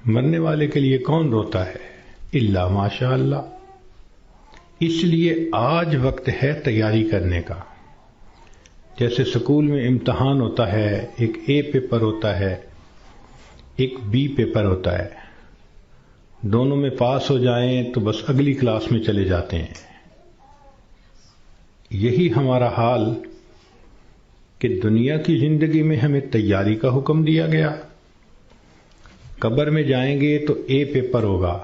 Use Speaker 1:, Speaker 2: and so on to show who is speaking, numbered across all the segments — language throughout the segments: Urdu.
Speaker 1: مرنے والے کے لیے کون روتا ہے؟ الا ماشاء اللہ۔ اس لیے آج وقت ہے تیاری کرنے کا۔ جیسے سکول میں امتحان ہوتا ہے، ایک اے پیپر ہوتا ہے، ایک بی پیپر ہوتا ہے، دونوں میں پاس ہو جائیں تو بس اگلی کلاس میں چلے جاتے ہیں۔ یہی ہمارا حال کہ دنیا کی زندگی میں ہمیں تیاری کا حکم دیا گیا۔ قبر میں جائیں گے تو اے پیپر ہوگا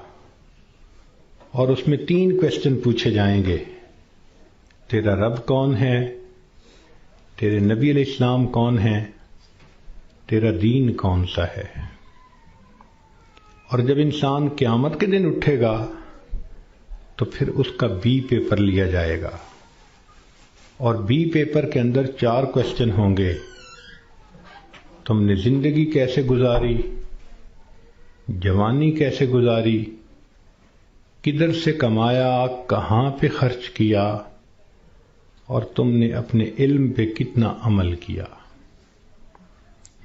Speaker 1: اور اس میں 3 کویسچن پوچھے جائیں گے۔ تیرا رب کون ہے؟ تیرے نبی علیہ السلام کون ہیں؟ تیرا دین کون سا ہے؟ اور جب انسان قیامت کے دن اٹھے گا تو پھر اس کا بی پیپر لیا جائے گا، اور بی پیپر کے اندر 4 کویسچن ہوں گے۔ تم نے زندگی کیسے گزاری، جوانی کیسے گزاری، کدھر سے کمایا، کہاں پہ خرچ کیا، اور تم نے اپنے علم پہ کتنا عمل کیا۔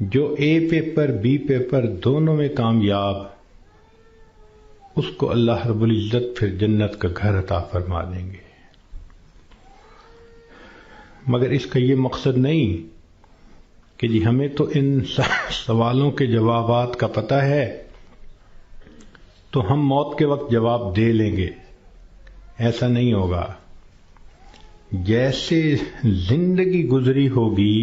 Speaker 1: جو اے پیپر بی پیپر دونوں میں کامیاب، اس کو اللہ رب العزت پھر جنت کا گھر عطا فرما دیں گے۔ مگر اس کا یہ مقصد نہیں کہ جی ہمیں تو ان سوالوں کے جوابات کا پتہ ہے تو ہم موت کے وقت جواب دے لیں گے۔ ایسا نہیں ہوگا۔ جیسے زندگی گزری ہوگی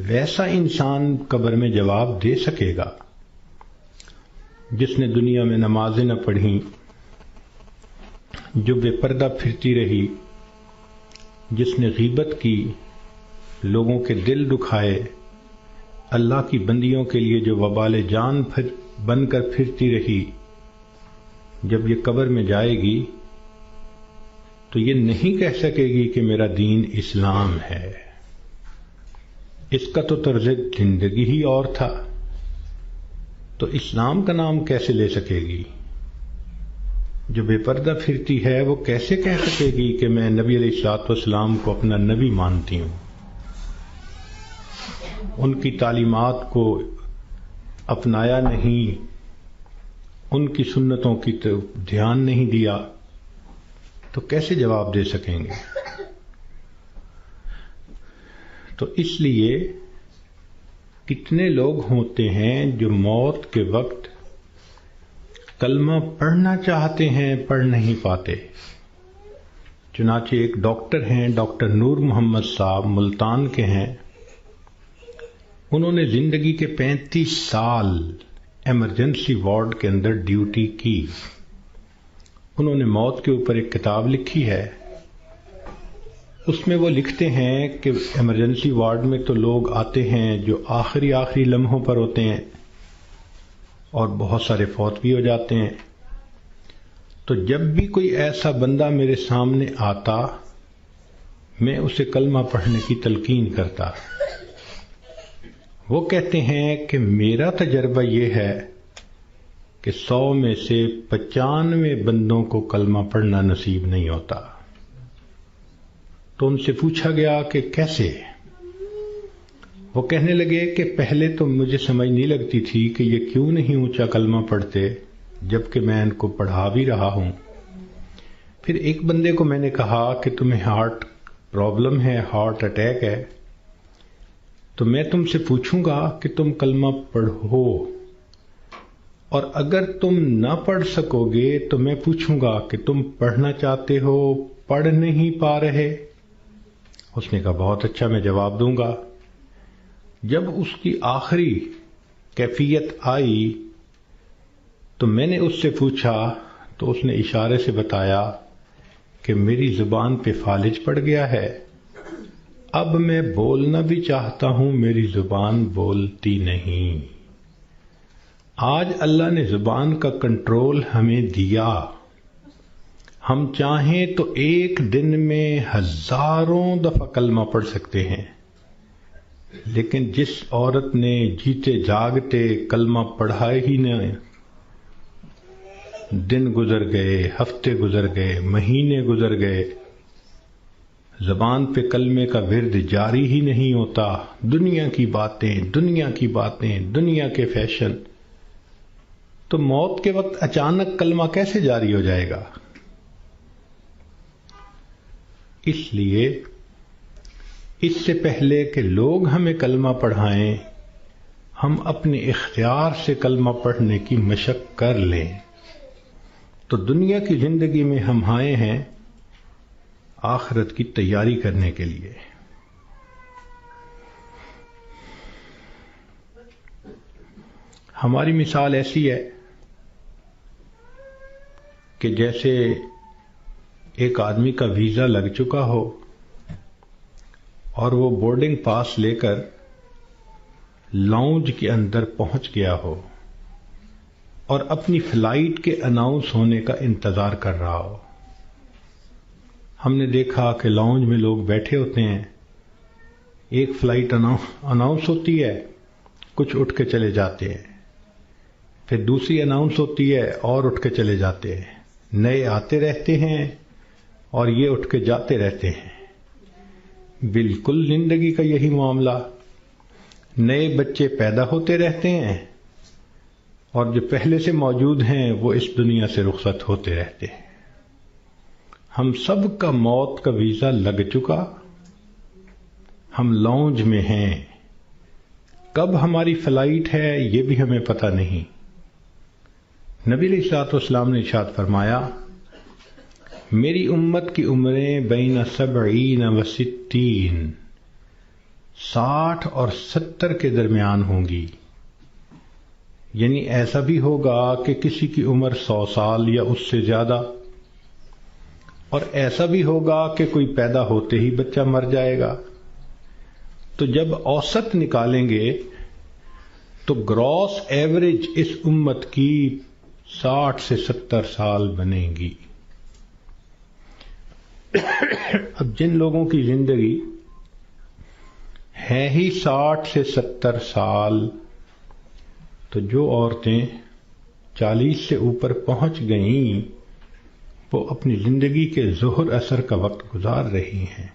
Speaker 1: ویسا انسان قبر میں جواب دے سکے گا۔ جس نے دنیا میں نمازیں نہ پڑھیں، جو بے پردہ پھرتی رہی، جس نے غیبت کی، لوگوں کے دل دکھائے، اللہ کی بندیوں کے لیے جو وبال جان بن کر پھرتی رہی، جب یہ قبر میں جائے گی تو یہ نہیں کہہ سکے گی کہ میرا دین اسلام ہے۔ اس کا تو طرز زندگی ہی اور تھا، تو اسلام کا نام کیسے لے سکے گی؟ جو بے پردہ پھرتی ہے وہ کیسے کہہ سکے گی کہ میں نبی علیہ الصلوۃ والسلام کو اپنا نبی مانتی ہوں؟ ان کی تعلیمات کو اپنایا نہیں، ان کی سنتوں کی طرف دھیان نہیں دیا، تو کیسے جواب دے سکیں گے؟ تو اس لیے کتنے لوگ ہوتے ہیں جو موت کے وقت کلمہ پڑھنا چاہتے ہیں، پڑھ نہیں پاتے۔ چنانچہ ایک ڈاکٹر ہیں، ڈاکٹر نور محمد صاحب، ملتان کے ہیں۔ انہوں نے زندگی کے 35 سال ایمرجنسی وارڈ کے اندر ڈیوٹی کی۔ انہوں نے موت کے اوپر ایک کتاب لکھی ہے۔ اس میں وہ لکھتے ہیں کہ ایمرجنسی وارڈ میں تو لوگ آتے ہیں جو آخری لمحوں پر ہوتے ہیں، اور بہت سارے فوت بھی ہو جاتے ہیں۔ تو جب بھی کوئی ایسا بندہ میرے سامنے آتا، میں اسے کلمہ پڑھنے کی تلقین کرتا۔ وہ کہتے ہیں کہ میرا تجربہ یہ ہے کہ 100 میں سے 95 بندوں کو کلمہ پڑھنا نصیب نہیں ہوتا۔ تو ان سے پوچھا گیا کہ کیسے؟ وہ کہنے لگے کہ پہلے تو مجھے سمجھ نہیں لگتی تھی کہ یہ کیوں نہیں اونچا کلمہ پڑھتے جبکہ میں ان کو پڑھا بھی رہا ہوں۔ پھر ایک بندے کو میں نے کہا کہ تمہیں ہارٹ پرابلم ہے، ہارٹ اٹیک ہے، تو میں تم سے پوچھوں گا کہ تم کلمہ پڑھو، اور اگر تم نہ پڑھ سکو گے تو میں پوچھوں گا کہ تم پڑھنا چاہتے ہو، پڑھ نہیں پا رہے؟ اس نے کہا بہت اچھا، میں جواب دوں گا۔ جب اس کی آخری کیفیت آئی تو میں نے اس سے پوچھا تو اس نے اشارے سے بتایا کہ میری زبان پہ فالج پڑ گیا ہے، اب میں بولنا بھی چاہتا ہوں، میری زبان بولتی نہیں۔ آج اللہ نے زبان کا کنٹرول ہمیں دیا، ہم چاہیں تو ایک دن میں ہزاروں دفعہ کلمہ پڑھ سکتے ہیں، لیکن جس عورت نے جیتے جاگتے کلمہ پڑھا ہی نہ، دن گزر گئے، ہفتے گزر گئے، مہینے گزر گئے، زبان پہ کلمے کا ورد جاری ہی نہیں ہوتا، دنیا کی باتیں، دنیا کی باتیں، دنیا کے فیشن، تو موت کے وقت اچانک کلمہ کیسے جاری ہو جائے گا؟ اس لیے اس سے پہلے کہ لوگ ہمیں کلمہ پڑھائیں، ہم اپنے اختیار سے کلمہ پڑھنے کی مشق کر لیں۔ تو دنیا کی زندگی میں ہم آئے ہیں آخرت کی تیاری کرنے کے لیے۔ ہماری مثال ایسی ہے کہ جیسے ایک آدمی کا ویزا لگ چکا ہو اور وہ بورڈنگ پاس لے کر لاؤنج کے اندر پہنچ گیا ہو اور اپنی فلائٹ کے اناؤنس ہونے کا انتظار کر رہا ہو۔ ہم نے دیکھا کہ لاؤنج میں لوگ بیٹھے ہوتے ہیں، ایک فلائٹ اناؤنس ہوتی ہے، کچھ اٹھ کے چلے جاتے ہیں، پھر دوسری اناؤنس ہوتی ہے اور اٹھ کے چلے جاتے ہیں، نئے آتے رہتے ہیں اور یہ اٹھ کے جاتے رہتے ہیں۔ بالکل زندگی کا یہی معاملہ، نئے بچے پیدا ہوتے رہتے ہیں اور جو پہلے سے موجود ہیں وہ اس دنیا سے رخصت ہوتے رہتے ہیں۔ ہم سب کا موت کا ویزا لگ چکا، ہم لاؤنج میں ہیں، کب ہماری فلائٹ ہے یہ بھی ہمیں پتہ نہیں۔ نبی علیہ الصلوۃ والسلام نے ارشاد فرمایا، میری امت کی عمریں بین 70 و 60، 60 اور 70 کے درمیان ہوں گی، یعنی ایسا بھی ہوگا کہ کسی کی عمر 100 سال یا اس سے زیادہ، اور ایسا بھی ہوگا کہ کوئی پیدا ہوتے ہی بچہ مر جائے گا۔ تو جب اوسط نکالیں گے تو گراس ایوریج اس امت کی 60 سے 70 سال بنے گی۔ اب جن لوگوں کی زندگی ہے ہی 60 سے 70 سال، تو جو عورتیں 40 سے اوپر پہنچ گئیں وہ اپنی زندگی کے ظہر اثر کا وقت گزار رہی ہیں،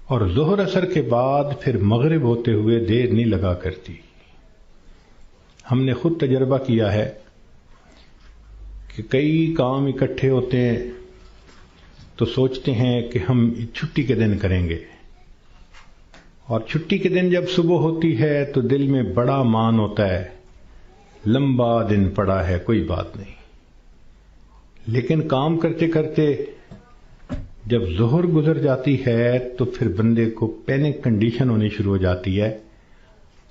Speaker 1: اور ظہر اثر کے بعد پھر مغرب ہوتے ہوئے دیر نہیں لگا کرتی۔ ہم نے خود تجربہ کیا ہے کہ کئی کام اکٹھے ہوتے ہیں تو سوچتے ہیں کہ ہم چھٹی کے دن کریں گے، اور چھٹی کے دن جب صبح ہوتی ہے تو دل میں بڑا مان ہوتا ہے، لمبا دن پڑا ہے، کوئی بات نہیں۔ لیکن کام کرتے کرتے جب ظہر گزر جاتی ہے تو پھر بندے کو پینک کنڈیشن ہونی شروع ہو جاتی ہے۔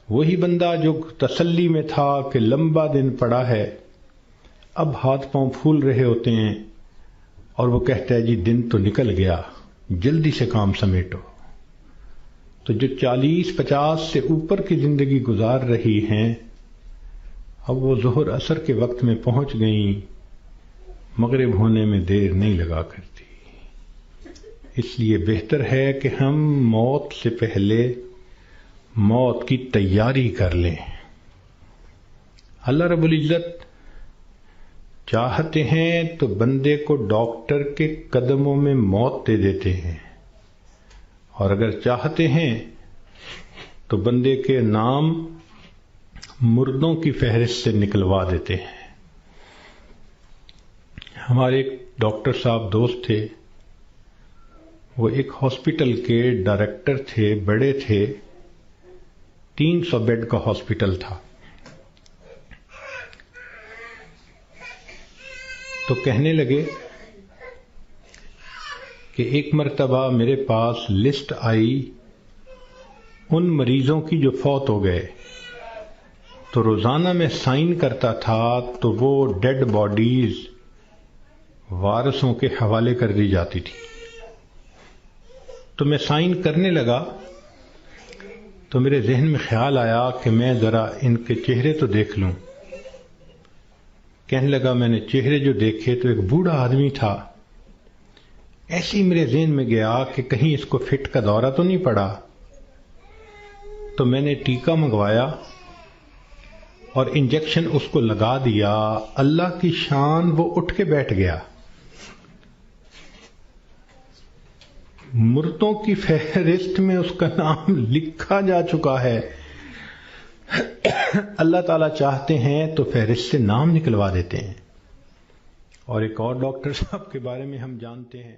Speaker 1: وہی بندہ جو تسلی میں تھا کہ لمبا دن پڑا ہے، اب ہاتھ پاؤں پھول رہے ہوتے ہیں اور وہ کہتا ہے جی دن تو نکل گیا، جلدی سے کام سمیٹو۔ تو جو 40-50 سے اوپر کی زندگی گزار رہی ہیں، اب وہ ظہر عصر کے وقت میں پہنچ گئیں، مغرب ہونے میں دیر نہیں لگا کرتی۔ اس لیے بہتر ہے کہ ہم موت سے پہلے موت کی تیاری کر لیں۔ اللہ رب العزت چاہتے ہیں تو بندے کو ڈاکٹر کے قدموں میں موت دے دیتے ہیں، اور اگر چاہتے ہیں تو بندے کے نام مردوں کی فہرست سے نکلوا دیتے ہیں۔ ہمارے ایک ڈاکٹر صاحب دوست تھے، وہ ایک ہاسپٹل کے ڈائریکٹر تھے، بڑے تھے، 300 بیڈ کا ہاسپٹل تھا۔ تو کہنے لگے کہ ایک مرتبہ میرے پاس لسٹ آئی ان مریضوں کی جو فوت ہو گئے، تو روزانہ میں سائن کرتا تھا تو وہ ڈیڈ باڈیز وارثوں کے حوالے کر دی جاتی تھی۔ تو میں سائن کرنے لگا تو میرے ذہن میں خیال آیا کہ میں ذرا ان کے چہرے تو دیکھ لوں۔ کہنے لگا میں نے چہرے جو دیکھے تو ایک بوڑھا آدمی تھا، ایسے ہی میرے ذہن میں گیا کہ کہیں اس کو فٹ کا دورہ تو نہیں پڑا۔ تو میں نے ٹیکا منگوایا اور انجیکشن اس کو لگا دیا۔ اللہ کی شان وہ اٹھ کے بیٹھ گیا۔ مردوں کی فہرست میں اس کا نام لکھا جا چکا ہے. اللہ تعالیٰ چاہتے ہیں تو فہرست سے نام نکلوا دیتے ہیں. اور ایک اور ڈاکٹر صاحب کے بارے میں ہم جانتے ہیں